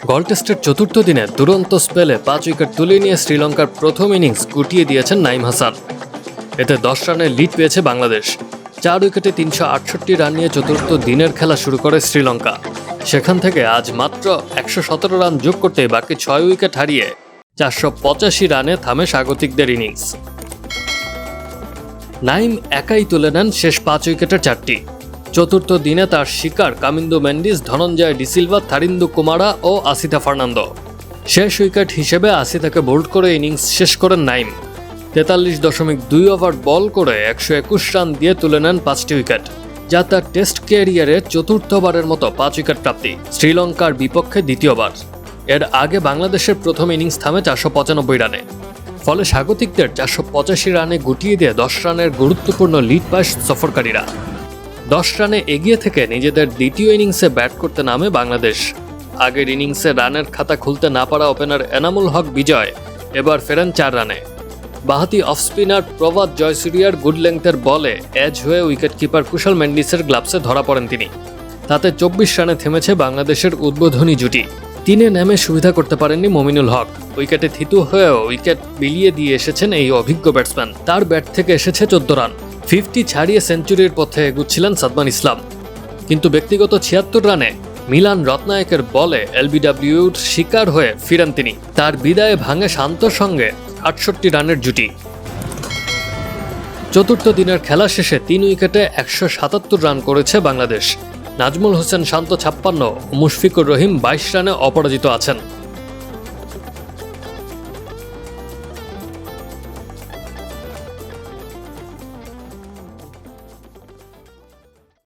গল টেস্টের চতুর্থ দিনে দুরন্ত স্পেলে 5 উইকেট তুলে নিয়ে শ্রীলঙ্কার প্রথম ইনিংস গুটিয়ে দিয়েছেন নাঈম হাসান। এতে 10 রানের লিড পেয়েছে বাংলাদেশ। 4 উইকেটে 368 রান নিয়ে চতুর্থ দিনের খেলা শুরু করে শ্রীলঙ্কা। সেখান থেকে আজ মাত্র 117 রান যোগ করতে বাকি 6 উইকেট হারিয়ে 485 রানে থামে স্বাগতিকদের ইনিংস। নাঈম একাই তুলে নেন শেষ 5 উইকেটের 4টি। চতুর্থ দিনে তার শিকার কামিন্দু মেন্ডিস, ধনঞ্জয় ডিসিলভা, থারিন্দু কুমারা ও আসিতা ফার্নান্দো। শেষ উইকেট হিসেবে আসিতাকে বোল্ড করে ইনিংস শেষ করেন নাঈম। 43.2 ওভার বল করে 121 রান দিয়ে তুলে নেন 5টি উইকেট, যা তার টেস্ট ক্যারিয়ারে চতুর্থবারের মতো 5 উইকেট প্রাপ্তি, শ্রীলঙ্কার বিপক্ষে দ্বিতীয়বার। এর আগে বাংলাদেশের প্রথম ইনিংস থামে 495 রানে। ফলে স্বাগতিকদের 485 রানে গুটিয়ে দিয়ে 10 রানের গুরুত্বপূর্ণ লিড পায় সফরকারীরা। 10 রানে এগিয়ে থেকে নিজেদের দ্বিতীয় ইনিংসে ব্যাট করতে নামে বাংলাদেশ। আগের ইনিংসে রানের খাতা খুলতে না পারা ওপেনার এনামুল হক বিজয় এবার ফেরেন 4 রানে। বাঁহাতি অফ স্পিনার প্রভাত জয়সূরিয়ার গুড লেংথের বলে এজ হয়ে উইকেট কিপার কুশল মেন্ডিসের গ্লাভসে ধরা পড়েন তিনি। তাতে 24 রানে থেমেছে বাংলাদেশের উদ্বোধনী জুটি। 3-এ নেমে সুবিধা করতে পারেননি মমিনুল হক। উইকেটে থিতু হয়েও উইকেট বিলিয়ে দিয়ে এসেছেন এই অভিজ্ঞ ব্যাটসম্যান। তার ব্যাট থেকে এসেছে 14 রান। 50 ছাড়িয়ে সেঞ্চুরির পথে এগুচ্ছিলেন সাদমান ইসলাম, কিন্তু ব্যক্তিগত 76 রানে মিলান রত্নায়কের বলে এলবিডব্লিউর শিকার হয়ে ফিরেন তিনি। তার বিদায়ে ভাঙে শান্তর সঙ্গে 68 রানের জুটি। চতুর্থ দিনের খেলা শেষে 3 উইকেটে 177 রান করেছে বাংলাদেশ। নাজমুল হোসেন শান্ত 56 ও মুশফিকুর রহিম 22 রানে অপরাজিত আছেন।